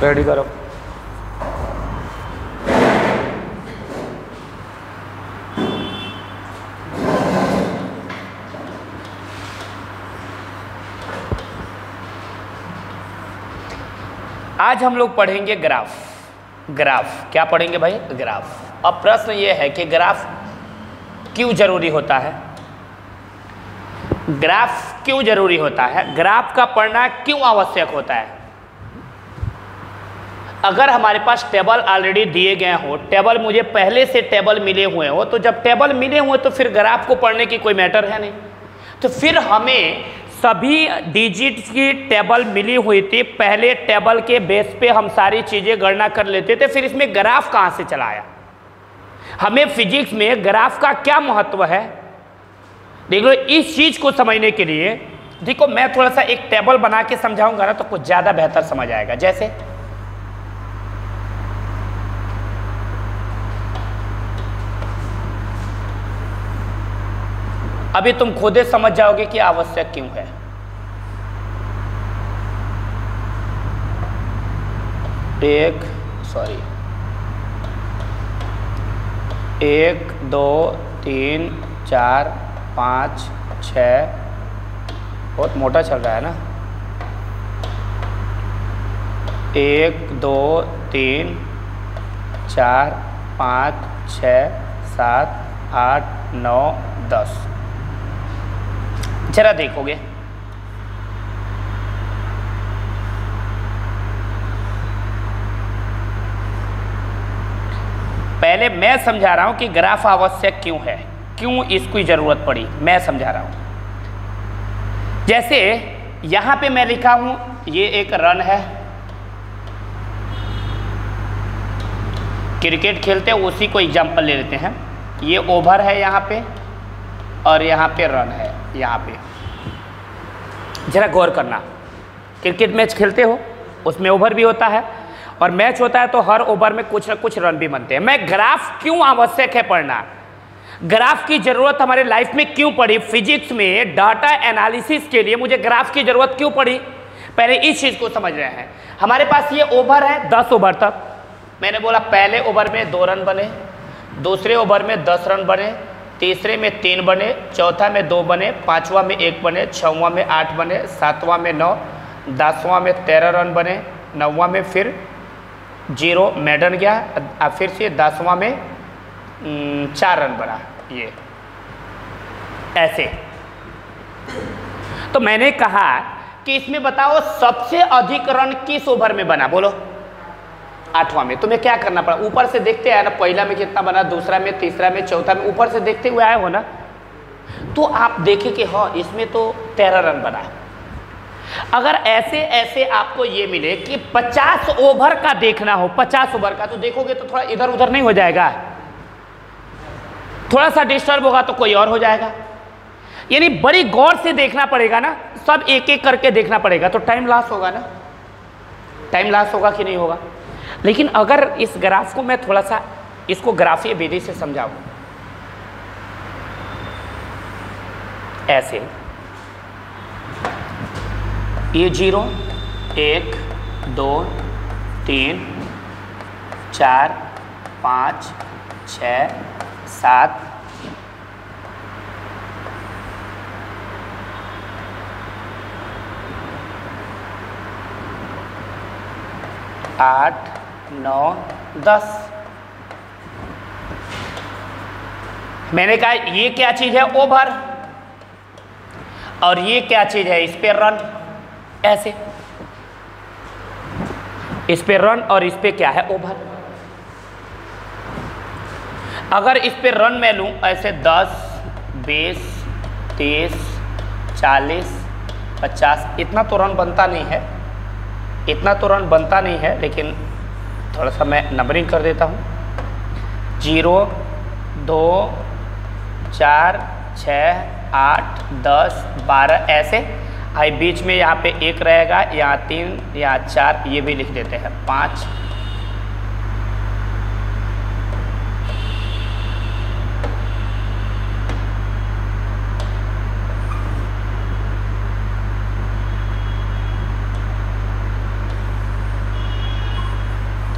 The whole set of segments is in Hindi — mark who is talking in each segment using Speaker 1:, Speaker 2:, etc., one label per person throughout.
Speaker 1: रेडी करो। आज हम लोग पढ़ेंगे ग्राफ। ग्राफ क्या पढ़ेंगे भाई? ग्राफ। अब प्रश्न ये है कि ग्राफ क्यों जरूरी होता है? ग्राफ क्यों जरूरी होता है? ग्राफ का पढ़ना क्यों आवश्यक होता है? अगर हमारे पास टेबल ऑलरेडी दिए गए हो, टेबल मुझे पहले से टेबल मिले हुए हो, तो जब टेबल मिले हुए तो फिर ग्राफ को पढ़ने की कोई मैटर है नहीं। तो फिर हमें सभी डिजिट्स की टेबल मिली हुई थी, पहले टेबल के बेस पे हम सारी चीज़ें गणना कर लेते थे, फिर इसमें ग्राफ कहाँ से चला आया? हमें फिजिक्स में ग्राफ का क्या महत्व है? देख लो, इस चीज़ को समझने के लिए देखो, मैं थोड़ा सा एक टेबल बना के समझाऊंगा ना तो कुछ ज़्यादा बेहतर समझ आएगा। जैसे अभी तुम खुद समझ जाओगे कि आवश्यक क्यों है। एक दो तीन चार 5 6, बहुत मोटा चल रहा है ना। 1 2 3 4 5 6 7 8 9 10। जरा देखोगे, पहले मैं समझा रहा हूं कि ग्राफ आवश्यक क्यों है, क्यों इसकी जरूरत पड़ी, मैं समझा रहा हूं। जैसे यहां पे मैं लिखा हूं, ये एक रन है, क्रिकेट खेलते हैं उसी को एग्जांपल ले लेते हैं। ये ओवर है यहाँ पे और यहाँ पे रन है। यहाँ पे जरा गौर करना, क्रिकेट मैच खेलते हो उसमें ओवर भी होता है और मैच होता है, तो हर ओवर में कुछ ना कुछ रन भी बनते हैं। मैं ग्राफ क्यों आवश्यक है पढ़ना, ग्राफ की जरूरत हमारे लाइफ में क्यों पड़ी? फिजिक्स में डाटा एनालिसिस के लिए मुझे ग्राफ की जरूरत क्यों पड़ी? पहले इस चीज को समझ रहे हैं। हमारे पास ये ओवर है 10 ओवर तक। मैंने बोला पहले ओवर में 2 रन बने, दूसरे ओवर में 10 रन बने, तीसरे में 3 बने, चौथा में 2 बने, पांचवा में 1 बने, छठवां में 8 बने, सातवां में 9, 10वां में 13 रन बने, 9वां में फिर 0 मेडन गया, फिर से 10वां में 4 रन बना। ये ऐसे। तो मैंने कहा कि इसमें बताओ सबसे अधिक रन किस ओवर में बना? बोलो। 8वां में। तुम्हें क्या करना पड़ा? ऊपर से देखते आए ना, पहला में कितना बना, दूसरा में, तीसरा में, चौथा में, ऊपर से देखते हुए आए हो ना, तो आप देखें कि हाँ इसमें तो 13 रन बना। अगर ऐसे ऐसे आपको ये मिले कि 50 ओवर का देखना हो, 50 ओवर का, तो देखोगे तो थोड़ा इधर उधर नहीं हो जाएगा? थोड़ा सा डिस्टर्ब होगा तो कोई और हो जाएगा। यानी बड़ी गौर से देखना पड़ेगा ना, सब एक एक करके देखना पड़ेगा, तो टाइम लॉस होगा ना। टाइम लॉस होगा कि नहीं होगा? लेकिन अगर इस ग्राफ को मैं थोड़ा सा इसको ग्राफीय विधि से समझाऊं, ऐसे ये 0 1 2 3 4 5 6 7 8 9 10। मैंने कहा ये क्या चीज है? ओवर। और ये क्या चीज है? इस पे रन। ऐसे इस पे रन और इस पे क्या है? ओवर। अगर इस पे रन मैं लूं ऐसे 10 20 30 40 50, इतना तो रन बनता नहीं है, इतना तो रन बनता नहीं है, लेकिन थोड़ा सा मैं नंबरिंग कर देता हूँ। 0 2 4 6 8 10 12 ऐसे। आई बीच में यहाँ पे 1 रहेगा, यहाँ 3, यहाँ 4, ये भी लिख देते हैं 5।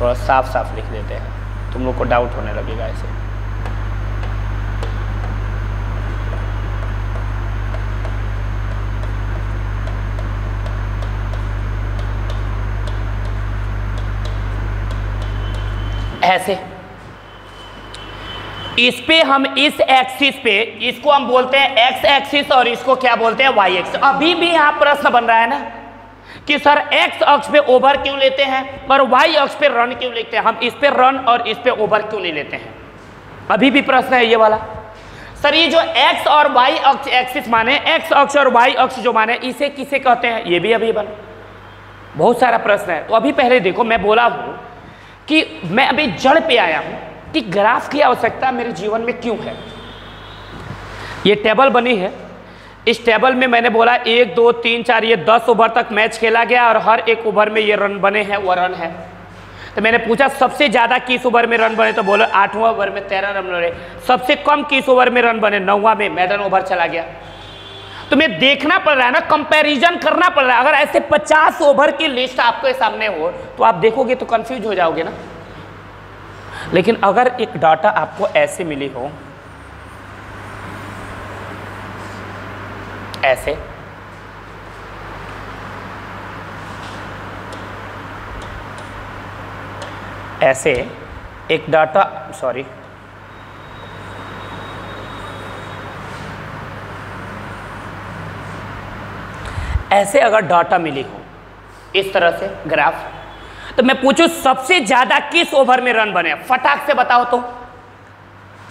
Speaker 1: थोड़ा साफ साफ लिख देते हैं, तुम लोग को डाउट होने लगेगा ऐसे। ऐसे इस पे हम इस एक्सिस पे, इसको हम बोलते हैं एक्स एक्सिस और इसको क्या बोलते हैं वाई एक्सिस। अभी भी यहाँ प्रश्न बन रहा है ना कि सर एक्स अक्ष पे ओवर क्यों लेते हैं और वाई अक्ष पे रन क्यों लेते हैं, हम इस पे रन और इस पे ओवर क्यों नहीं लेते हैं। अभी भी प्रश्न है ये वाला। सर ये जो एक्स और वाई अक्ष एक्सिस माने, एक्स अक्ष और वाई अक्ष जो माने, इसे किसे कहते हैं, ये भी अभी बना। बहुत सारा प्रश्न है। तो अभी पहले देखो, मैं बोला हूँ कि मैं अभी जड़ पे आया हूँ कि ग्राफ की आवश्यकता मेरे जीवन में क्यों है। ये टेबल बनी है, इस टेबल में मैंने बोला 1 2 3 4 ये 10 ओवर तक मैच खेला गया और हर एक ओवर में ये रन बने हैं, वो रन है। तो मैंने पूछा सबसे ज़्यादा किस ओवर में रन बने, तो बोलो 8वां ओवर में 13 रन बने। सबसे कम किस ओवर में रन बने, 9वां में, मैडन ओवर चला गया। तुम्हें देखना पड़ रहा है ना, कंपैरिजन करना पड़ रहा है। अगर ऐसे 50 ओवर की लिस्ट आपके सामने हो तो आप देखोगे तो कंफ्यूज हो जाओगे ना। लेकिन अगर एक डाटा आपको ऐसे मिली हो, ऐसे, ऐसे एक डाटा, सॉरी ऐसे अगर डाटा मिली हो इस तरह से ग्राफ, तो मैं पूछूं सबसे ज्यादा किस ओवर में रन बने, फटाक से बताओ तो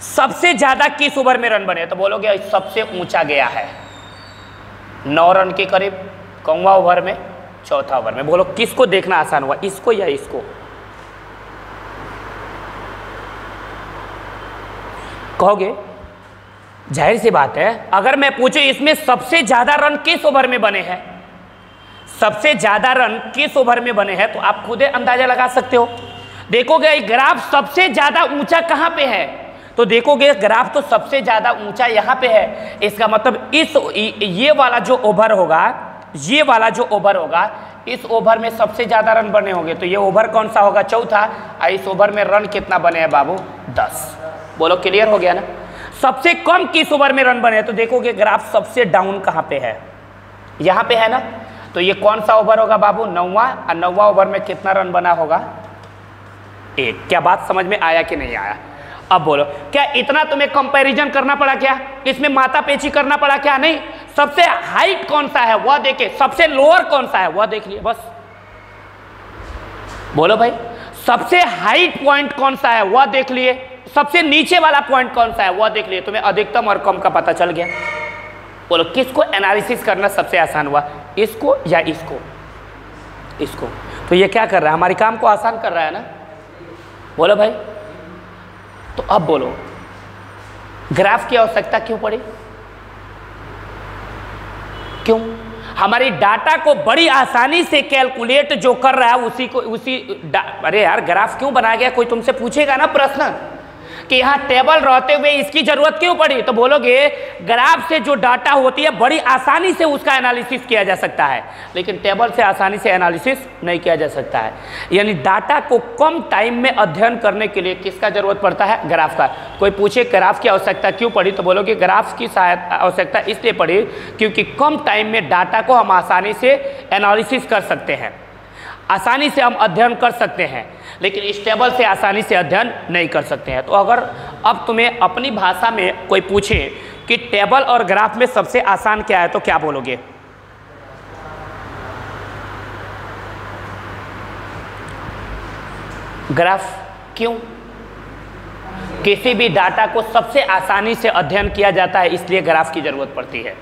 Speaker 1: सबसे ज्यादा किस ओवर में रन बने, तो बोलोगे सबसे ऊंचा गया है 9 रन के करीब, कौवा ओवर में, चौथा ओवर में। बोलो किसको देखना आसान हुआ, इसको या इसको? कहोगे जाहिर सी बात है, अगर मैं पूछूं इसमें सबसे ज्यादा रन किस ओवर में बने हैं, सबसे ज्यादा रन किस ओवर में बने हैं, तो आप खुद अंदाजा लगा सकते हो। देखोगे ग्राफ सबसे ज्यादा ऊंचा कहां पे है, तो देखोगे ग्राफ तो सबसे ज्यादा ऊंचा यहां पे है। इसका मतलब ये वाला जो ओवर होगा, ये वाला जो ओवर होगा, इस ओवर में सबसे ज्यादा रन बने होंगे। तो ये ओवर कौन सा होगा, चौथा। और इस ओवर में रन कितना बने हैं बाबू, 10। बोलो क्लियर हो गया ना। सबसे कम किस ओवर में रन बने, तो देखोगे ग्राफ सबसे डाउन कहां पे है, यहां पे है ना। तो ये कौन सा ओवर होगा बाबू, 9वां। और 9वां ओवर में कितना रन बना होगा, 1। क्या बात समझ में आया कि नहीं आया? अब बोलो क्या इतना तुम्हें कंपैरिजन करना पड़ा क्या, इसमें माथा पेची करना पड़ा क्या? नहीं। सबसे हाइट कौन सा है वह देखे, सबसे लोअर कौन सा है वह देख लिए बस। बोलो भाई सबसे हाइट पॉइंट कौन सा है वह देख लिए, सबसे नीचे वाला पॉइंट कौन सा है वह देख लिए, तुम्हें अधिकतम और कम का पता चल गया। बोलो किसको एनालिसिस करना सबसे आसान हुआ, इसको या इसको? इसको। तो ये क्या कर रहा है, हमारे काम को आसान कर रहा है ना। बोलो भाई, तो अब बोलो ग्राफ की आवश्यकता क्यों पड़ी, क्यों? हमारी डाटा को बड़ी आसानी से कैलकुलेट जो कर रहा है अरे यार ग्राफ क्यों बनाया गया, कोई तुमसे पूछेगा ना प्रश्न कि यहाँ टेबल रहते हुए इसकी जरूरत क्यों पड़ी, तो बोलोगे ग्राफ से जो डाटा होती है बड़ी आसानी से उसका एनालिसिस किया जा सकता है, लेकिन टेबल से आसानी से एनालिसिस नहीं किया जा सकता है। यानी डाटा को कम टाइम में अध्ययन करने के लिए किसका जरूरत पड़ता है, ग्राफ का। कोई पूछे ग्राफ की आवश्यकता क्यों पड़ी, तो बोलोगे ग्राफ की आवश्यकता इसलिए पड़ी क्योंकि कम टाइम में डाटा को हम आसानी से एनालिसिस कर सकते हैं, आसानी से हम अध्ययन कर सकते हैं, लेकिन इस टेबल से आसानी से अध्ययन नहीं कर सकते हैं। तो अगर अब तुम्हें अपनी भाषा में कोई पूछे कि टेबल और ग्राफ में सबसे आसान क्या है, तो क्या बोलोगे? ग्राफ। क्यों? किसी भी डाटा को सबसे आसानी से अध्ययन किया जाता है, इसलिए ग्राफ की जरूरत पड़ती है।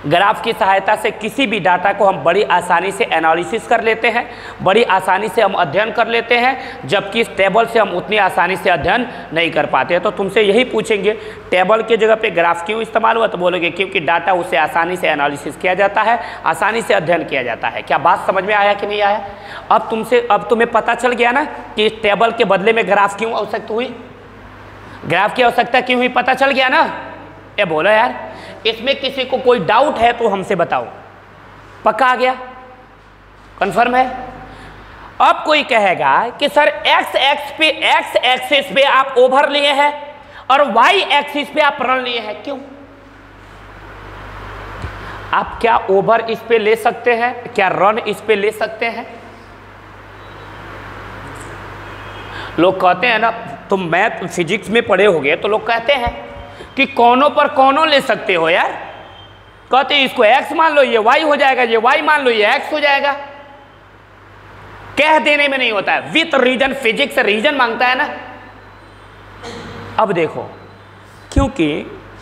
Speaker 1: ग्राफ की सहायता से किसी भी डाटा को हम बड़ी आसानी से एनालिसिस कर लेते हैं, बड़ी आसानी से हम अध्ययन कर लेते हैं, जबकि इस टेबल से हम उतनी आसानी से अध्ययन नहीं कर पाते हैं। तो तुमसे यही पूछेंगे टेबल की जगह पे ग्राफ क्यों इस्तेमाल हुआ, तो बोलोगे क्योंकि डाटा उससे आसानी से एनालिसिस किया जाता है, आसानी से अध्ययन किया जाता है। क्या बात समझ में आया कि नहीं आया? अब तुम्हें पता चल गया ना कि इस टेबल के बदले में ग्राफ क्यों आवश्यकता हुई, ग्राफ की आवश्यकता क्यों हुई, पता चल गया ना। ये बोलो यार, इसमें किसी को कोई डाउट है तो हमसे बताओ। पक्का आ गया, कंफर्म है? अब कोई कहेगा कि सर एक्स एक्सिस पे आप ओवर लिए हैं और वाई एक्सिस पे आप रन लिए हैं, क्यों? आप क्या ओवर इस पे ले सकते हैं, क्या रन इस पे ले सकते हैं? लोग कहते हैं ना, तुम मैथ फिजिक्स में पढ़े होगे तो लोग कहते हैं कि कौनों पर कौनों ले सकते हो यार। कहते हैं इसको x मान लो, ये y हो जाएगा, ये y मान लो, ये x हो जाएगा। कह देने में नहीं होता है, विथ रीजन, फिजिक्स रीजन मांगता है ना। अब देखो, क्योंकि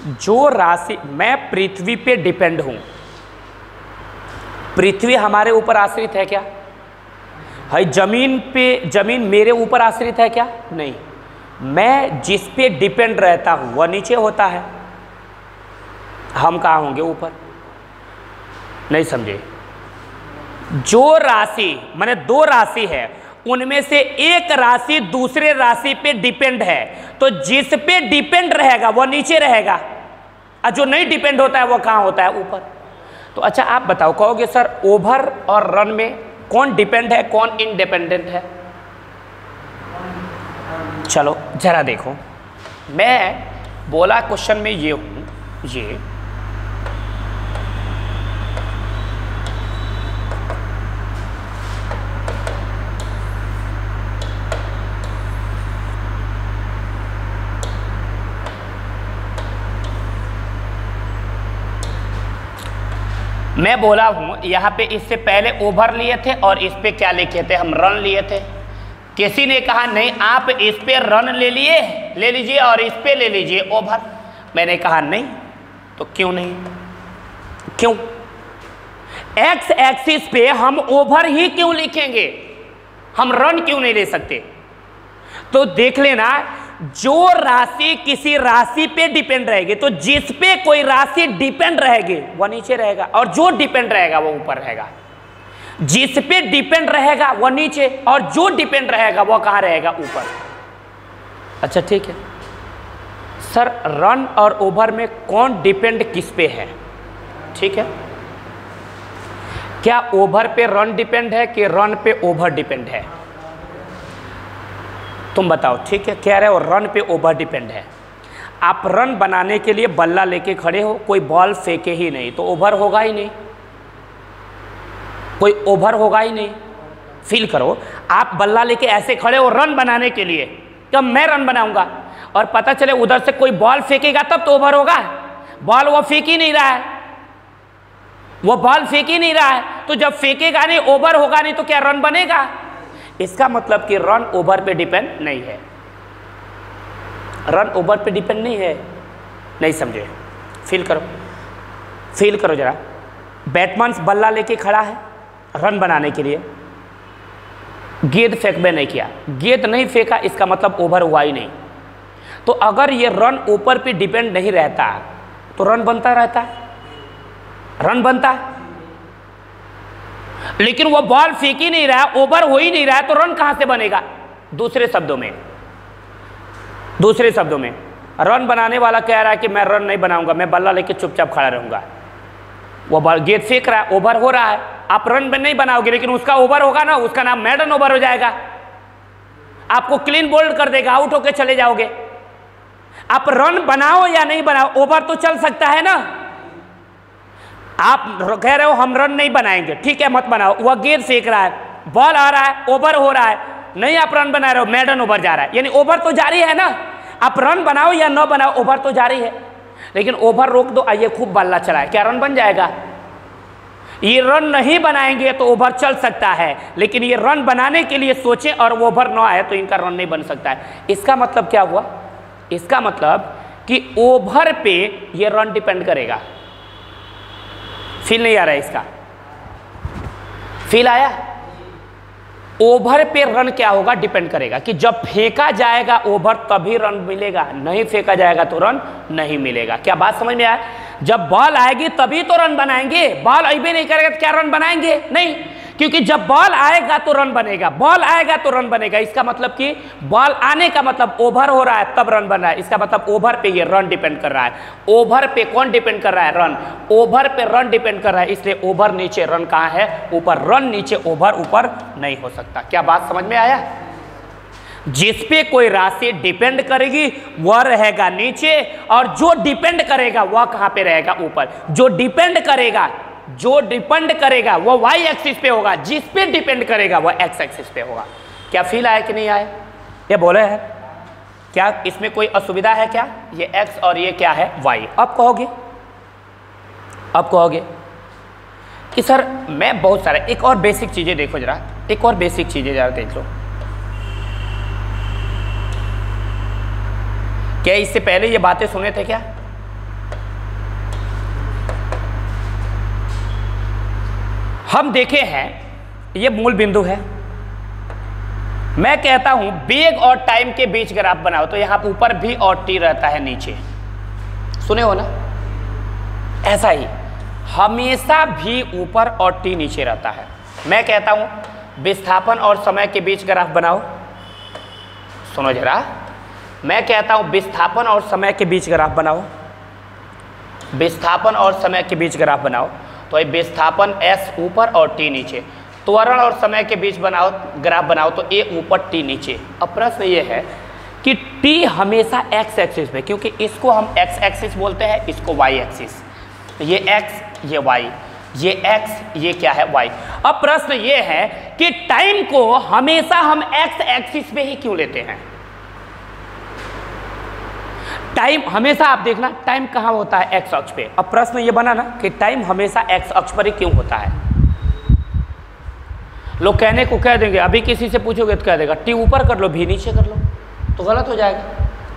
Speaker 1: जो राशि, मैं पृथ्वी पे डिपेंड हूं, पृथ्वी हमारे ऊपर आश्रित है क्या? भाई जमीन पे, जमीन मेरे ऊपर आश्रित है क्या? नहीं। मैं जिस पे डिपेंड रहता हूं वह नीचे होता है, हम कहाँ होंगे? ऊपर। नहीं समझे? जो राशि, माने दो राशि है, उनमें से एक राशि दूसरे राशि पे डिपेंड है, तो जिस पे डिपेंड रहेगा वह नीचे रहेगा, और जो नहीं डिपेंड होता है वह कहाँ होता है? ऊपर। तो अच्छा आप बताओ, कहोगे सर ओवर और रन में कौन डिपेंड है, कौन इंडिपेंडेंट है? चलो जरा देखो, मैं बोला क्वेश्चन में ये हूं, ये मैं बोला हूं यहाँ पे इससे पहले ओवर लिए थे और इस पे क्या लिखे थे? हम रन लिए थे। किसी ने कहा नहीं आप इस पे रन ले लीजिए और इस पे ले लीजिए ओवर। मैंने कहा नहीं, तो क्यों नहीं? क्यों? एक्स एक्सिस पे हम ओवर ही क्यों लिखेंगे, हम रन क्यों नहीं ले सकते? तो देख लेना, जो राशि किसी राशि पे डिपेंड रहेगी, तो जिस पे कोई राशि डिपेंड रहेगी वह नीचे रहेगा, और जो डिपेंड रहेगा वो ऊपर रहेगा। जिस पे डिपेंड रहेगा वह नीचे, और जो डिपेंड रहेगा वह कहाँ रहेगा? ऊपर। अच्छा ठीक है सर, रन और ओवर में कौन डिपेंड किस पे है? ठीक है, क्या ओवर पे रन डिपेंड है कि रन पे ओवर डिपेंड है? तुम बताओ। ठीक है, कह रहे हो रन पे ओवर डिपेंड है। आप रन बनाने के लिए बल्ला लेके खड़े हो, कोई बॉल फेंके ही नहीं, तो ओवर होगा ही नहीं, कोई ओवर होगा ही नहीं। फील करो, आप बल्ला लेके ऐसे खड़े हो रन बनाने के लिए, कब मैं रन बनाऊंगा, और पता चले उधर से कोई बॉल फेंकेगा तब तो ओवर होगा। बॉल वो फेंक ही नहीं रहा है, वो बॉल फेंक ही नहीं रहा है, तो जब फेंकेगा नहीं, ओवर होगा नहीं, तो क्या रन बनेगा? इसका मतलब कि रन ओवर पे डिपेंड नहीं है, रन ओवर पे डिपेंड नहीं है। नहीं समझे? फील करो, फील करो जरा। बैट्समैन बल्ला लेके खड़ा है रन बनाने के लिए, गेंद फेंकबे नहीं किया, गेंद नहीं फेंका, इसका मतलब ओवर हुआ ही नहीं। तो अगर ये रन ऊपर पे डिपेंड नहीं रहता तो रन बनता रहता है, रन बनता है। लेकिन वो बॉल फेंक ही नहीं रहा, ओवर हो ही नहीं रहा है, तो रन कहां से बनेगा? दूसरे शब्दों में रन बनाने वाला कह रहा है कि मैं रन नहीं बनाऊंगा, मैं बल्ला लेके चुपचाप खड़ा रहूंगा। वो बॉल गेंद फेंक रहा है, ओवर हो रहा है, आप रन नहीं बनाओगे, लेकिन उसका ओवर होगा ना, उसका नाम मैडन ओवर हो जाएगा, आपको क्लीन बोल्ड कर देगा, आउट होके चले जाओगे। आप रन बनाओ या नहीं बनाओ, ओवर तो चल सकता है ना। आप कह रहे हो हम रन नहीं बनाएंगे, ठीक है मत बनाओ, वह गेंद फेंक रहा है, बॉल आ रहा है, ओवर हो रहा है, नहीं आप रन बना रहे हो, मैडन ओवर जा रहा है, यानी ओवर तो जारी है ना। आप रन बनाओ या न बनाओ, ओवर तो जारी है। लेकिन ओवर रोक दो, आइए खूब बल्ला चलाए, क्या रन बन जाएगा? ये रन नहीं बनाएंगे तो ओवर चल सकता है, लेकिन ये रन बनाने के लिए सोचें और वो ओवर न आए तो इनका रन नहीं बन सकता है। इसका मतलब क्या हुआ? इसका मतलब कि ओवर पे ये रन डिपेंड करेगा। फील नहीं आ रहा है इसका? फील आया? ओवर पे रन क्या होगा? डिपेंड करेगा कि जब फेंका जाएगा ओवर तभी रन मिलेगा, नहीं फेंका जाएगा तो रन नहीं मिलेगा। क्या बात समझ में आया? जब बॉल आएगी तभी तो रन बनाएंगे, बॉल अभी नहीं करेगा तो क्या रन बनाएंगे? नहीं, क्योंकि जब बॉल आएगा तो रन बनेगा, बॉल आएगा तो रन बनेगा। इसका मतलब कि बॉल आने का मतलब ओवर हो रहा है तब रन बन रहा है। इसका मतलब ओवर पे ये रन डिपेंड कर रहा है। ओवर पे कौन डिपेंड कर रहा है? रन। ओवर पे रन डिपेंड कर रहा है, इसलिए ओवर नीचे, रन कहाँ है? ऊपर। रन नीचे, ओवर ऊपर नहीं हो सकता। क्या बात समझ में आया? जिस पे कोई राशि डिपेंड करेगी वह रहेगा नीचे, और जो डिपेंड करेगा वह कहां पे रहेगा? ऊपर। जो डिपेंड करेगा वह वाई एक्सिस पे होगा, जिस पे डिपेंड करेगा वह एक्स एक्सिस पे होगा। क्या फील आया कि नहीं आया? ये बोले है क्या? इसमें कोई असुविधा है क्या? ये एक्स और ये क्या है? वाई। अब कहोगे कि सर मैं बहुत सारा, एक और बेसिक चीजें देखो जरा, एक और बेसिक चीजें जरा देख लो। क्या इससे पहले ये बातें सुने थे क्या? हम देखे हैं, ये मूल बिंदु है। मैं कहता हूं वेग और टाइम के बीच ग्राफ बनाओ, तो यहां ऊपर भी और टी रहता है नीचे, सुने हो ना? ऐसा ही हमेशा भी ऊपर और टी नीचे रहता है। मैं कहता हूं विस्थापन और समय के बीच ग्राफ बनाओ, सुनो जरा। मैं कहता हूं विस्थापन और समय के बीच ग्राफ बनाओ, विस्थापन और समय के बीच ग्राफ बनाओ, तो ये विस्थापन s ऊपर और t नीचे। त्वरण और समय के बीच बनाओ, ग्राफ बनाओ, तो a ऊपर t नीचे। अब प्रश्न ये है कि t हमेशा x एक्सिस पे, क्योंकि इसको हम x एक्सिस बोलते हैं, इसको y एक्सिस। ये x, ये y, ये x, ये क्या है? y। अब प्रश्न ये है कि टाइम को हमेशा हम x एक्सिस पे ही क्यों लेते हैं? टाइम हमेशा, आप देखना टाइम कहाँ होता है? एक्स अक्ष पे। अब प्रश्न ये बना ना कि टाइम हमेशा एक्स अक्ष पर ही क्यों होता है? लोग कहने को कह देंगे, अभी किसी से पूछोगे तो कह देगा टी ऊपर कर लो, भी नीचे कर लो, तो गलत हो जाएगा।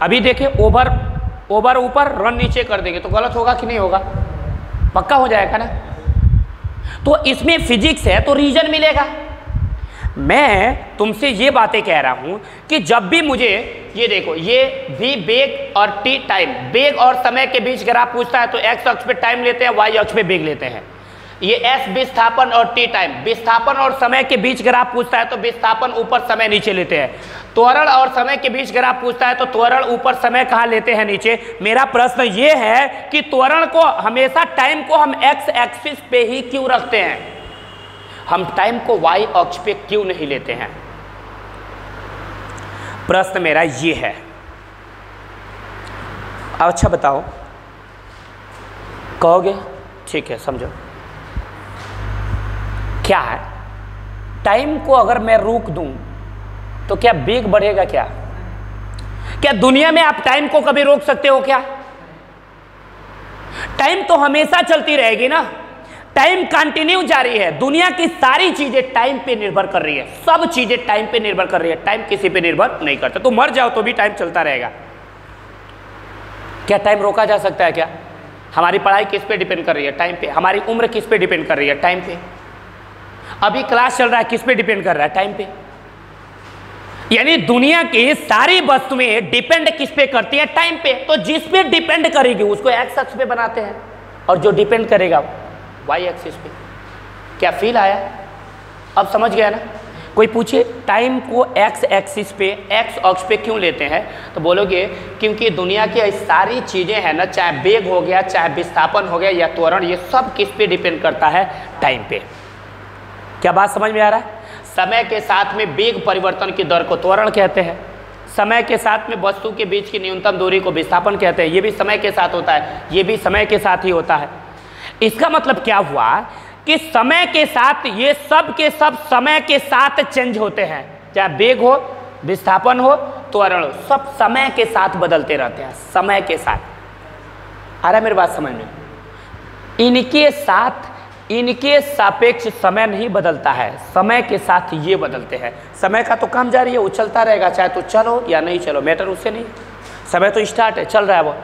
Speaker 1: अभी देखिए ओवर ऊपर, रन नीचे कर देंगे तो गलत होगा कि नहीं होगा? पक्का हो जाएगा ना? तो इसमें फिजिक्स है तो रीजन मिलेगा। मैं तुमसे ये बातें कह रहा हूं कि जब भी मुझे, ये देखो, ये भी वेग और टी टाइम, वेग और समय के बीच ग्राफ पूछता है तो एक्स अक्ष पे टाइम लेते हैं, वाई अक्ष पे वेग लेते हैं। ये एस विस्थापन और टी टाइम, विस्थापन और समय के बीच ग्राफ पूछता है तो विस्थापन ऊपर, समय नीचे लेते हैं। त्वरण और समय के बीच ग्राफ पूछता है तो त्वरण ऊपर, समय कहाँ लेते हैं? नीचे। मेरा प्रश्न ये है कि त्वरण को हमेशा, टाइम को हम एक्स एक्सिस पे ही क्यों रखते हैं? हम टाइम को वाई अक्ष पे क्यों नहीं लेते हैं? प्रश्न मेरा ये है। अच्छा बताओ, कहोगे ठीक है, समझो क्या है? टाइम को अगर मैं रोक दूं तो क्या वेग बढ़ेगा? क्या दुनिया में आप टाइम को कभी रोक सकते हो क्या? टाइम तो हमेशा चलती रहेगी ना, टाइम कंटिन्यू जारी है। दुनिया की सारी चीजें टाइम पे निर्भर कर रही है, सब चीजें टाइम पे निर्भर कर रही है, टाइम किसी पे निर्भर नहीं करता। तो मर जाओ तो भी टाइम चलता रहेगा। क्या टाइम रोका जा सकता है क्या? हमारी पढ़ाई किस पे डिपेंड कर रही है? टाइम पे। हमारी उम्र किस पे डिपेंड कर रही है? टाइम पे। अभी क्लास चल रहा है, किस पे डिपेंड कर रहा है? टाइम पे। यानी दुनिया की सारी वस्तुएं डिपेंड किस पे करती है? टाइम पे। तो जिस पे डिपेंड करेगी उसको एक्स अक्ष पे बनाते हैं, और जो डिपेंड करेगा वाई एक्सिस पे। क्या फील आया? अब समझ गया ना? कोई पूछे टाइम को एक्स एक्सिस पे, एक्स अक्ष पे क्यों लेते हैं, तो बोलोगे क्योंकि दुनिया की सारी चीज़ें हैं ना, चाहे वेग हो गया, चाहे विस्थापन हो गया या त्वरण, ये सब किस पे डिपेंड करता है? टाइम पे। क्या बात समझ में आ रहा है? समय के साथ में वेग परिवर्तन की दर को त्वरण कहते हैं, समय के साथ में वस्तु के बीच की न्यूनतम दूरी को विस्थापन कहते हैं। ये भी समय के साथ होता है, ये भी समय के साथ ही होता है। इसका मतलब क्या हुआ कि समय के साथ ये सब के सब समय के साथ चेंज होते हैं, चाहे वेग हो, विस्थापन हो, त्वरण हो, सब समय के साथ बदलते रहते हैं, समय के साथ। आ रहा है मेरी बात समझ में? इनके साथ, इनके सापेक्ष समय नहीं बदलता है, समय के साथ ये बदलते हैं। समय का तो काम जारी है, वो चलता रहेगा, चाहे तो चलो या नहीं चलो, मैटर उससे नहीं। समय तो स्टार्ट है, चल रहा है वो।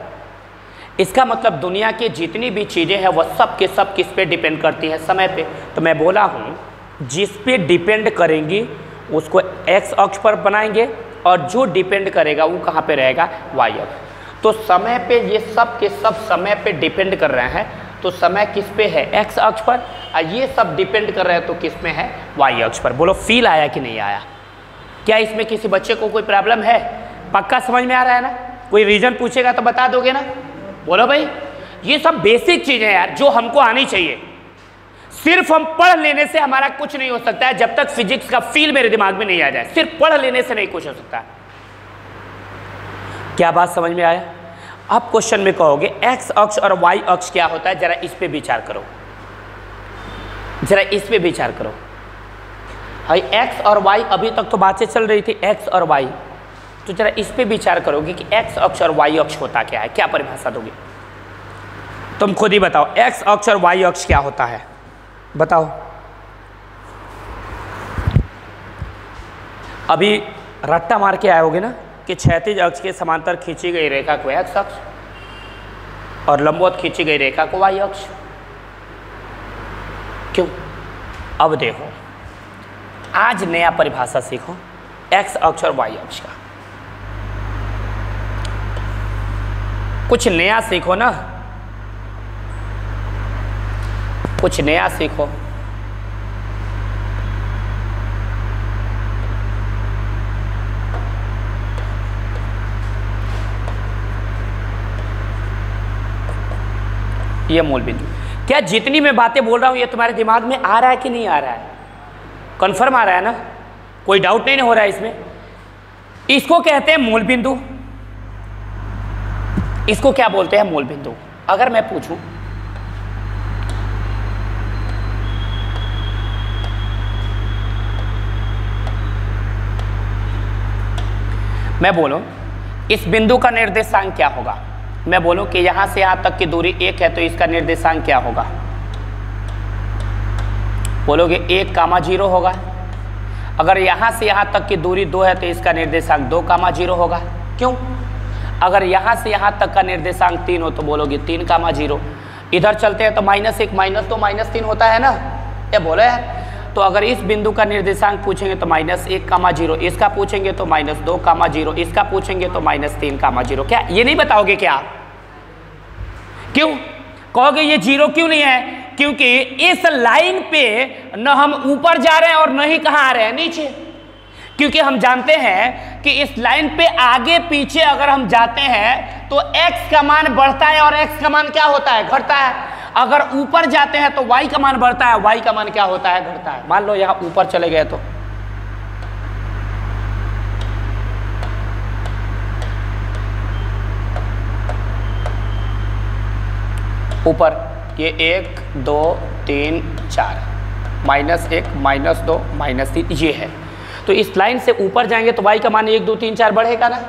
Speaker 1: इसका मतलब दुनिया की जितनी भी चीज़ें हैं वह सब के सब किस पे डिपेंड करती हैं? समय पे। तो मैं बोला हूँ जिस पे डिपेंड करेंगी उसको एक्स अक्ष पर बनाएंगे, और जो डिपेंड करेगा वो कहाँ पे रहेगा? वाई अक्ष। तो समय पे ये सब के सब समय पे डिपेंड कर रहे हैं, तो समय किस पे है, एक्स अक्ष पर, और ये सब डिपेंड कर रहे हैं तो किस में है, वाई अक्ष पर। बोलो फील आया कि नहीं आया? क्या इसमें किसी बच्चे को कोई प्रॉब्लम है? पक्का समझ में आ रहा है ना? कोई रीजन पूछेगा तो बता दोगे ना? बोलो भाई, ये सब बेसिक चीजें हैं यार जो हमको आनी चाहिए। सिर्फ हम पढ़ लेने से हमारा कुछ नहीं हो सकता है जब तक फिजिक्स का फील मेरे दिमाग में नहीं आ जाए। सिर्फ पढ़ लेने से नहीं कुछ हो सकता। क्या बात समझ में आया? आप क्वेश्चन में कहोगे एक्स अक्ष और वाई अक्ष क्या होता है, जरा इस पे विचार करो, जरा इस पे विचार करो। भाई एक्स और वाई, अभी तक तो बातें चल रही थी एक्स और वाई, तो जरा इस पे विचार करोगे कि एक्स अक्ष और वाई अक्ष होता क्या है, क्या परिभाषा दोगे? तुम खुद ही बताओ, एक्स अक्ष और वाई अक्ष क्या होता है, बताओ। अभी रट्टा मार के आए होगे ना कि क्षैतिज अक्ष के समांतर खींची गई रेखा को एक्स अक्ष और लंबवत खींची गई रेखा को वाई अक्ष। क्यों? अब देखो, आज नया परिभाषा सीखो एक्स अक्ष और वाई अक्ष का, कुछ नया सीखो ना, कुछ नया सीखो। ये मूल बिंदु। क्या जितनी मैं बातें बोल रहा हूं ये तुम्हारे दिमाग में आ रहा है कि नहीं आ रहा है? कंफर्म आ रहा है ना? कोई डाउट नहीं हो रहा है इसमें? इसको कहते हैं मूल बिंदु। इसको क्या बोलते हैं? मूल बिंदु। अगर मैं पूछूं मैं बोलूं इस बिंदु का निर्देशांक क्या होगा, मैं बोलूं कि यहां से यहां तक की दूरी 1 है तो इसका निर्देशांक क्या होगा? बोलोगे 1,0 होगा। अगर यहां से यहां तक की दूरी 2 है तो इसका निर्देशांक 2,0 होगा। क्यों? अगर यहां से यहां तक का निर्देशांक 3 हो तो बोलोगे 3,0। इधर चलते हैं तो -1 -2 -3 होता है ना, ये बोले है। तो अगर इस बिंदु का निर्देशांक पूछेंगे तो -1,0, इसका पूछेंगे तो -2,0, इसका पूछेंगे तो -3,0। क्या ये नहीं बताओगे क्या? क्यों कहोगे ये 0 क्यों नहीं है? क्योंकि इस लाइन पे न हम ऊपर जा रहे हैं और न ही कहां आ रहे हैं, नीचे। क्योंकि हम जानते हैं कि इस लाइन पे आगे पीछे अगर हम जाते हैं तो x का मान बढ़ता है और x का मान क्या होता है, घटता है। अगर ऊपर जाते हैं तो y का मान बढ़ता है, y का मान क्या होता है, घटता है। मान लो यहां ऊपर चले गए तो ऊपर ये 1 2 3 4 -1 -2 -3 ये है। तो इस लाइन से ऊपर जाएंगे तो y का मान 1 2 3 4 बढ़ेगा ना।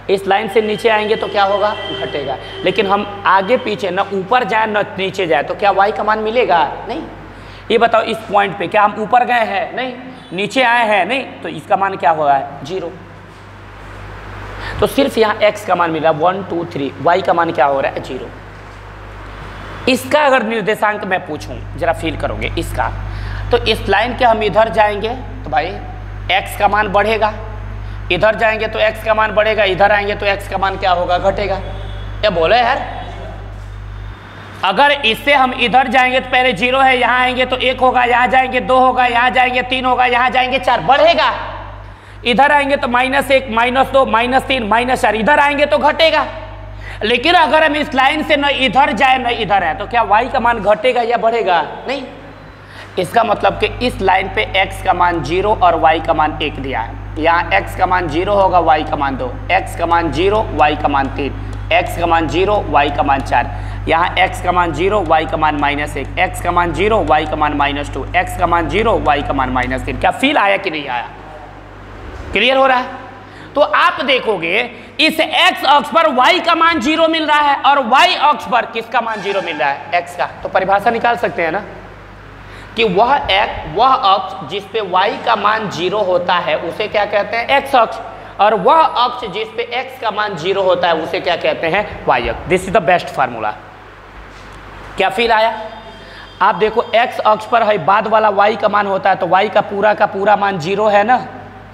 Speaker 1: इस लाइन से नीचे आएंगे तो क्या होगा, घटेगा। लेकिन हम आगे पीछे न ऊपर जाए न नीचे जाए तो क्या y का मान मिलेगा? नहीं। ये बताओ इस पॉइंट पे क्या हम ऊपर गए हैं? नहीं। नीचे आए हैं? नहीं। तो इसका मान क्या हो रहा है, 0। तो सिर्फ यहाँ x का मान मिला 1 2 3, y का मान क्या हो रहा है, 0। इसका अगर निर्देशांक मैं पूछूं, जरा फील करोगे इसका, तो इस लाइन के हम इधर जाएंगे तो भाई x का मान बढ़ेगा, इधर जाएंगे तो x का मान बढ़ेगा, इधर आएंगे तो x का मान क्या होगा, घटेगा। ये बोले यार, अगर इससे हम इधर जाएंगे तो पहले 0 है, यहाँ आएंगे तो 1 होगा, यहाँ जाएंगे 2 होगा, यहाँ जाएंगे 3 होगा, यहाँ जाएंगे 4, बढ़ेगा। इधर आएंगे तो -1 -2 -3 -4, इधर आएंगे तो घटेगा। लेकिन अगर हम इस लाइन से न इधर जाए न इधर है तो क्या y का मान घटेगा या बढ़ेगा? नहीं। इसका मतलब कि इस लाइन पे x का मान 0 और y का मान 1 दिया है। यहाँ x का मान 0 होगा, y का मान 2, x का मान 0 y का मान 3, x का मान 0 y का मान 4, यहाँ x का मान 0 y का मान -1, x का मान 0 y का मान -2, x का मान 0 y का मान -3। क्या फील आया कि नहीं आया? क्लियर हो रहा है? तो आप देखोगे इस x अक्ष पर y का मान 0 मिल रहा है और y अक्ष पर किसका मान 0 मिल रहा है, x का। तो परिभाषा निकाल सकते हैं ना कि वह अक्ष जिस पे y का मान 0 होता है उसे क्या कहते हैं, x अक्ष, और वह अक्ष जिस पे x का मान 0 होता है उसे क्या कहते हैं, y अक्ष। This is the best formula. क्या फील आया? आप देखो x अक्ष पर है बाद वाला y का मान होता है तो y का पूरा मान 0 है ना,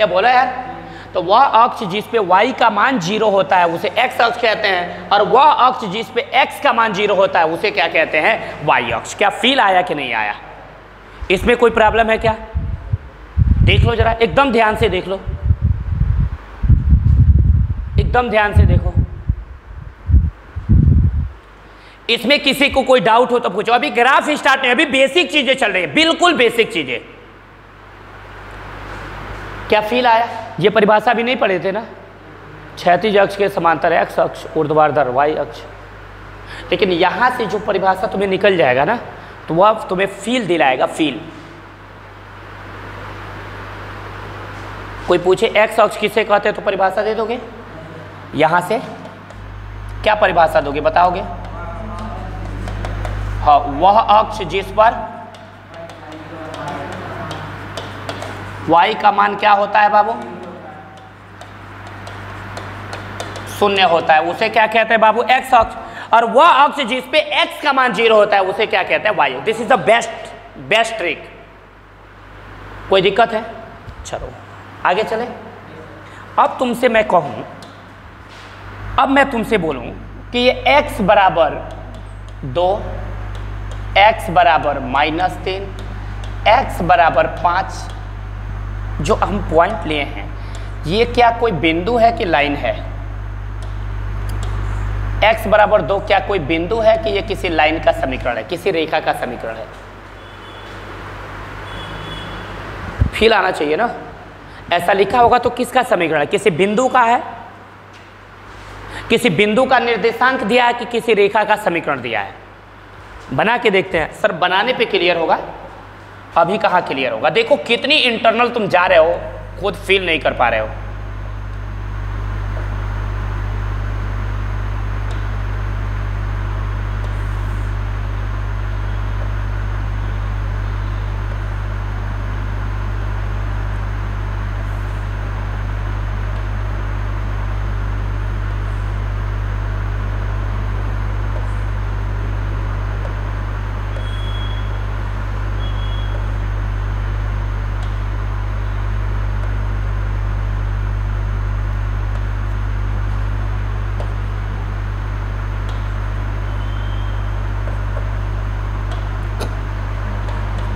Speaker 1: ये बोला यार। तो तो वह अक्ष जिस पे y का मान 0 होता है उसे x अक्ष कहते हैं, और वह अक्ष जिस पे x का मान 0 होता है उसे क्या कहते हैं? y अक्ष। क्या फील आया कि नहीं आया? इसमें कोई प्रॉब्लम है क्या? देख लो जरा, एकदम ध्यान से देख लो, एकदम ध्यान से देखो। इसमें किसी को कोई डाउट हो तो पूछो। अभी ग्राफ स्टार्ट नहीं, अभी बेसिक चीजें चल रही है, बिल्कुल बेसिक चीजें। क्या फील आया? ये परिभाषा भी नहीं पढ़े थे ना, क्षैतिज अक्ष के समांतर x अक्ष, ऊर्ध्वाधर y अक्ष। लेकिन यहां से जो परिभाषा तुम्हें निकल जाएगा ना, तो वह तुम्हें फील दिलाएगा, फील। कोई पूछे x अक्ष किसे कहते हैं तो परिभाषा दे दोगे? यहां से क्या परिभाषा दोगे, बताओगे? हाँ, वह अक्ष जिस पर y का मान क्या होता है बाबू? 0 होता है, उसे क्या कहते हैं बाबू? x अक्ष। और वह अक्ष जिस पे x का मान 0 होता है उसे क्या कहते हैं? y। This is the best trick. कोई दिक्कत है? चलो आगे चले। अब तुमसे मैं कहूं, अब मैं तुमसे बोलूं कि ये x बराबर 2, x बराबर -3, x बराबर 5 जो हम पॉइंट लिए हैं, ये क्या कोई बिंदु है कि लाइन है? x बराबर 2 क्या कोई बिंदु है कि ये किसी लाइन का समीकरण है, किसी रेखा का समीकरण है? फील आना चाहिए ना। ऐसा लिखा होगा तो किसका समीकरण है? किसी बिंदु का है, किसी बिंदु का निर्देशांक दिया है कि किसी रेखा का समीकरण दिया है? बना के देखते हैं। सर बनाने पे क्लियर होगा, अभी कहाँ क्लियर होगा? देखो कितनी इंटरनल तुम जा रहे हो, खुद फील नहीं कर पा रहे हो।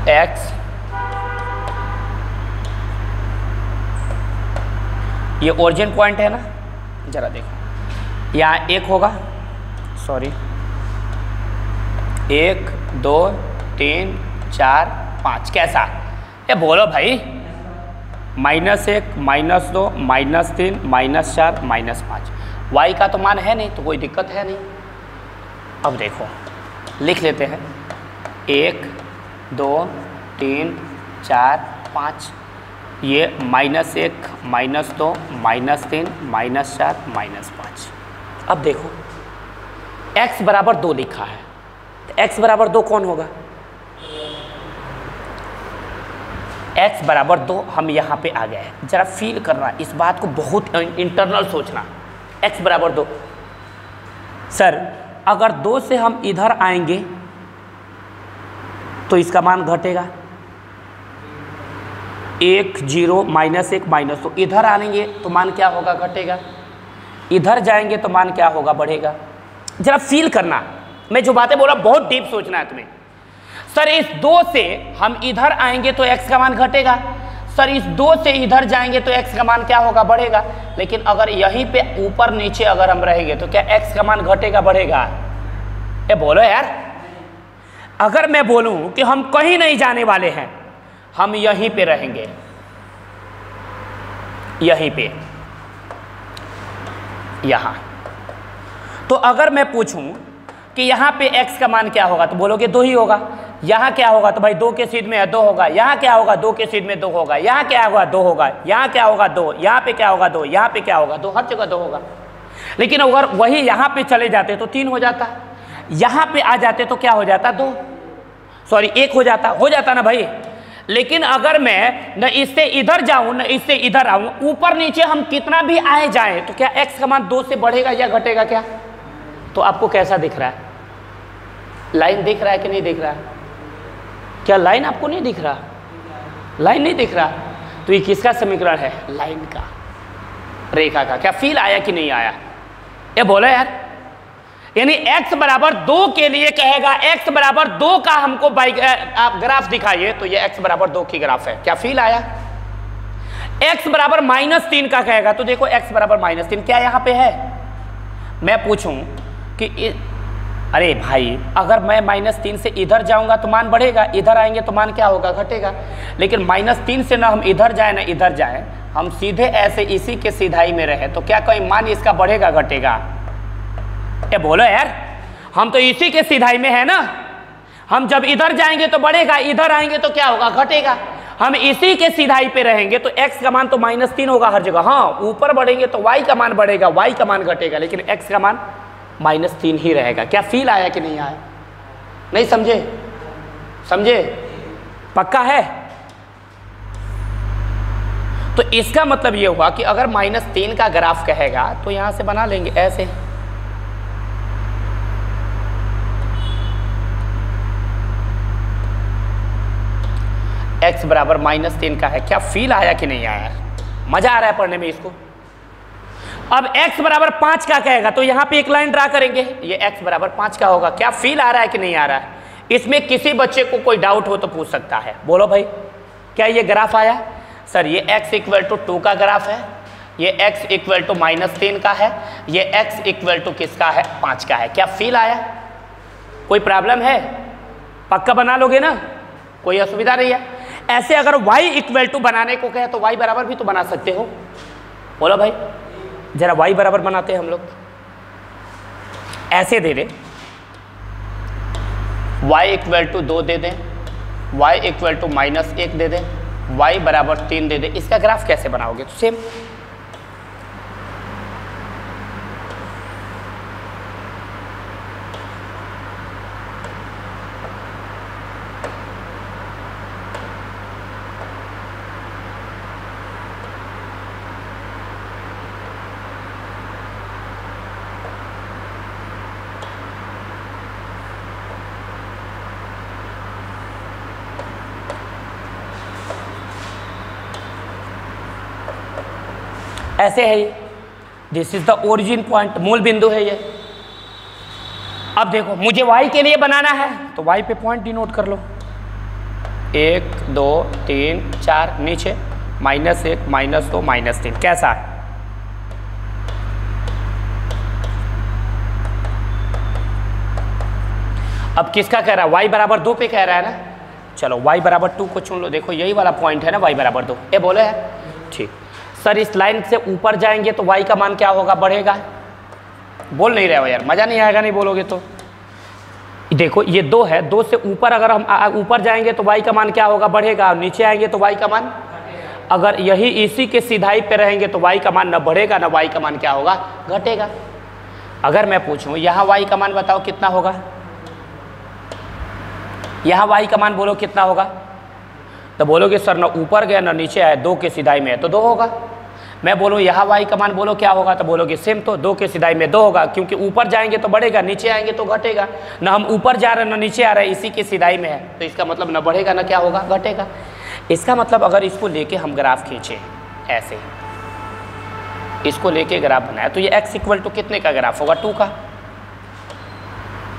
Speaker 1: x ये ओरिजिन पॉइंट है ना, जरा देखो यहाँ 1 होगा, सॉरी 1 2 3 4 5। कैसा? ये बोलो भाई, -1 -2 -3 -4 -5। y का तो मान है नहीं तो कोई दिक्कत है नहीं। अब देखो लिख लेते हैं, 1 2 3 4 5, ये -1 -2 -3 -4 -5। अब देखो x बराबर 2 लिखा है, तो x बराबर 2 कौन होगा? x बराबर 2 हम यहाँ पे आ गए हैं। जरा फील करना, इस बात को बहुत इंटरनल सोचना। x बराबर 2, सर अगर 2 से हम इधर आएंगे तो इसका मान घटेगा, 1 0 -1 -2। इधर आएंगे तो मान क्या होगा? घटेगा। इधर जाएंगे तो मान क्या होगा? बढ़ेगा। जरा फील करना, मैं जो बातें बोला बहुत डीप सोचना है तुम्हें। सर इस 2 से हम इधर आएंगे तो x का मान घटेगा, सर इस 2 से इधर जाएंगे तो x का मान क्या होगा? बढ़ेगा। लेकिन अगर यहीं पे ऊपर नीचे अगर हम रहेंगे तो क्या x का मान घटेगा बढ़ेगा? ये बोलो यार। अगर मैं बोलूं कि हम कहीं नहीं जाने वाले हैं, हम यहीं पे रहेंगे, यहीं पे, यहां, तो अगर मैं पूछूं कि यहां पे x का मान क्या होगा तो बोलोगे 2 ही होगा। यहां क्या होगा तो भाई 2 के सीध में 2 होगा। यहां क्या होगा? 2 के सीध में 2 होगा। यहां क्या होगा? 2 होगा। यहां क्या होगा? 2। यहां पे क्या होगा? 2। यहां पे क्या होगा? 2। हर जगह 2 होगा। लेकिन अगर वही यहां पे चले जाते तो 3 हो जाता, यहां पे आ जाते तो क्या हो जाता? 2, सॉरी 1 हो जाता ना भाई। लेकिन अगर मैं न इससे इधर जाऊं न इससे इधर आऊं, ऊपर नीचे हम कितना भी आए जाएं, तो क्या x का मान 2 से बढ़ेगा या घटेगा क्या? तो आपको कैसा दिख रहा है? लाइन दिख रहा है कि नहीं दिख रहा? क्या लाइन आपको नहीं दिख रहा? लाइन नहीं दिख रहा तो ये किसका समीकरण है? लाइन का। रेखा का। क्या फील आया कि नहीं आया? ये बोलो यार। यानी x बराबर 2 के लिए कहेगा x बराबर 2 का हमको आप ग्राफ दिखाइए, तो ये x बराबर 2 की ग्राफ है। क्या फील आया? x बराबर -3 का कहेगा, तो देखो x बराबर -3 क्या यहाँ पे है? मैं पूछूं कि अरे भाई अगर मैं -3 से इधर जाऊंगा तो मान बढ़ेगा, इधर आएंगे तो मान क्या होगा? घटेगा। लेकिन -3 से ना हम इधर जाए ना इधर जाए, हम सीधे ऐसे इसी के सीधाई में रहे, तो क्या कोई मान इसका बढ़ेगा घटेगा? ये बोलो यार, हम तो इसी के सीधाई में है ना। हम जब इधर जाएंगे तो बढ़ेगा, इधर आएंगे तो क्या होगा? घटेगा। हम इसी के सीधाई पे रहेंगे तो x का मान तो -3 होगा हर जगह। हाँ, ऊपर बढ़ेंगे तो y का मान बढ़ेगा, y का मान घटेगा, लेकिन x का मान -3 ही रहेगा। क्या फील आया कि नहीं आया? नहीं समझे? समझे? पक्का है? तो इसका मतलब ये हुआ कि अगर -3 का ग्राफ कहेगा तो यहां से बना लेंगे ऐसे। x बराबर -3 का है। क्या फील आया कि नहीं आया? मजा आ रहा है पढ़ने में इसको। अब x बराबर 5 का कहेगा तो यहाँ पे एक लाइन ड्रा करेंगे, ये x बराबर 5 का होगा। क्या फील आ रहा है कि नहीं आ रहा है? इसमें किसी बच्चे को कोई डाउट हो तो पूछ सकता है। बोलो भाई, क्या ये ग्राफ आया? सर ये x = 2 का ग्राफ है, ये x = -3 का है, ये x = किसका है? 5 का है। क्या फील आया? कोई प्रॉब्लम है? पक्का बना लोगे ना? कोई असुविधा नहीं है? ऐसे अगर y = बनाने को कहे तो y बराबर भी तो बना सकते हो। बोलो भाई, जरा y बराबर बनाते हैं हम लोग। ऐसे दे दें, y = 2 दे दें, y = -1 दे दें, y बराबर 3 दे दें। इसका ग्राफ कैसे बनाओगे? तो सेम ऐसे है ये। This is the origin point, मूल बिंदु है ये। अब देखो मुझे y के लिए बनाना है तो y पे पॉइंट डिनोट कर लो। 1 2 3 4 नीचे -1 -2 -3। कैसा है? अब किसका कह रहा है? y बराबर 2 पे कह रहा है ना। चलो y बराबर 2 को चुन लो। देखो यही वाला पॉइंट है ना, y बराबर 2। ये बोले है ठीक। सर इस लाइन से ऊपर जाएंगे तो y का मान क्या होगा? बढ़ेगा। बोल नहीं रहे हो यार, मज़ा नहीं आएगा नहीं बोलोगे तो। देखो ये 2 है, 2 से ऊपर अगर हम ऊपर जाएंगे तो y का मान क्या होगा? बढ़ेगा। और नीचे आएंगे तो y का मान, अगर यही इसी के सीधाई पे रहेंगे तो y का मान न बढ़ेगा ना y का मान क्या होगा? घटेगा। अगर मैं पूछूं यहाँ y का मान बताओ कितना होगा? यहाँ y का मान बोलो कितना होगा? तो बोलोगे सर ना ऊपर गया ना नीचे आया, 2 के सीधाई में है तो 2 होगा। मैं बोलूँ यहाँ y का मान बोलो क्या होगा? तो बोलोगे सेम, तो 2 के सीधाई में 2 होगा, क्योंकि ऊपर जाएंगे तो बढ़ेगा, नीचे आएंगे तो घटेगा। ना हम ऊपर जा रहे हैं ना नीचे आ रहे हैं, इसी के सीधाई में है, तो इसका मतलब ना बढ़ेगा ना क्या होगा? घटेगा। इसका मतलब अगर इसको लेके हम ग्राफ खींचे ऐसे, इसको लेके ग्राफ बनाया तो ये x = कितने का ग्राफ होगा? 2 का।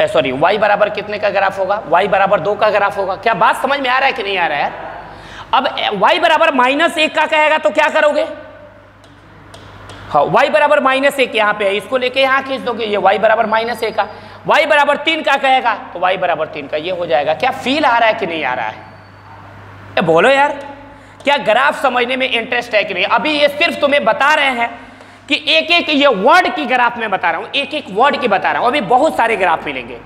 Speaker 1: सॉरी y बराबर कितने का ग्राफ होगा? y बराबर 2 का ग्राफ होगा। क्या बात समझ में आ रहा है कि नहीं आ रहा है? अब y बराबर -1 का कहेगा तो क्या करोगे? हाँ, y बराबर -1 यहाँ पे है, इसको लेके यहाँ खींच दोगे, ये y बराबर -1 का। y बराबर 3 का कहेगा तो y बराबर 3 का, ये हो जाएगा। क्या फील आ रहा है कि नहीं आ रहा है? ये बोलो यार, क्या ग्राफ समझने में इंटरेस्ट है कि नहीं? अभी ये सिर्फ तुम्हें बता रहे हैं कि एक एक ये वर्ड की ग्राफ में बता रहा हूँ, एक एक वर्ड की बता रहा हूँ। अभी बहुत सारे ग्राफ मिलेंगे।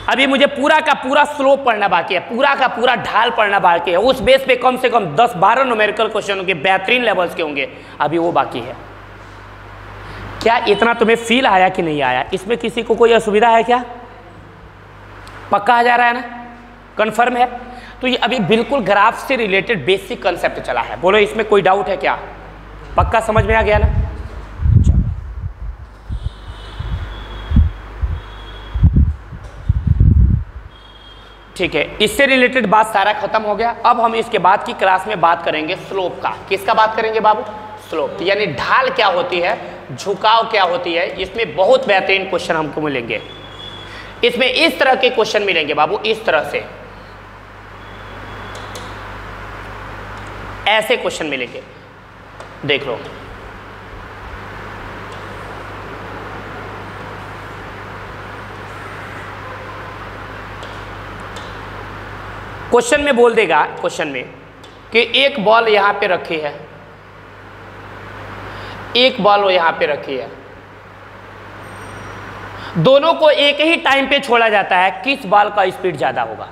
Speaker 1: अभी मुझे पूरा का पूरा स्लोप पढ़ना बाकी है, पूरा का पूरा ढाल पढ़ना बाकी है। उस बेस पे कम से कम 10-12 न्यूमेरिकल क्वेश्चन होंगे, बेहतरीन लेवल्स के होंगे, अभी वो बाकी है। क्या इतना तुम्हें फील आया कि नहीं आया? इसमें किसी को कोई असुविधा है क्या? पक्का आ जा रहा है ना? कन्फर्म है? तो ये अभी बिल्कुल ग्राफ से रिलेटेड बेसिक कंसेप्ट चला है। बोलो इसमें कोई डाउट है क्या? पक्का समझ में आ गया ना? ठीक है, इससे रिलेटेड बात सारा खत्म हो गया। अब हम इसके बाद की क्लास में बात करेंगे स्लोप का। किसका बात करेंगे बाबू? स्लोप, यानी ढाल क्या होती है, झुकाव क्या होती है। इसमें बहुत बेहतरीन क्वेश्चन हमको मिलेंगे, इसमें इस तरह के क्वेश्चन मिलेंगे बाबू, इस तरह से ऐसे क्वेश्चन मिलेंगे, देख लो। क्वेश्चन में बोल देगा, क्वेश्चन में कि एक बॉल यहां पे रखी है, एक बॉल यहां पे रखी है, दोनों को एक ही टाइम पे छोड़ा जाता है, किस बॉल का स्पीड ज्यादा होगा।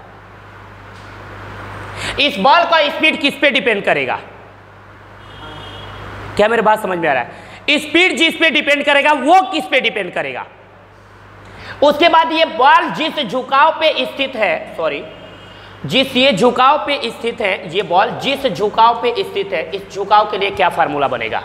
Speaker 1: इस बॉल का स्पीड किस पे डिपेंड करेगा, क्या मेरी बात समझ में आ रहा है। स्पीड जिस पे डिपेंड करेगा वो किस पे डिपेंड करेगा। उसके बाद ये बॉल जिस झुकाव पे स्थित है, सॉरी, जिस ये झुकाव पे स्थित है, ये बॉल जिस झुकाव पे स्थित है, इस झुकाव के लिए क्या फार्मूला बनेगा।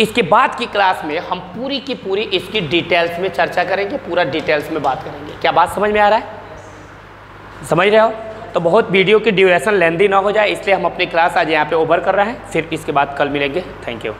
Speaker 1: इसके बाद की क्लास में हम पूरी की पूरी इसकी डिटेल्स में चर्चा करेंगे, पूरा डिटेल्स में बात करेंगे। क्या बात समझ में आ रहा है, समझ रहे हो। तो बहुत वीडियो की ड्यूरेशन लेंदी ना हो जाए, इसलिए हम अपनी क्लास आज यहाँ पे ओवर कर रहे हैं, फिर इसके बाद कल मिलेंगे। Thank you.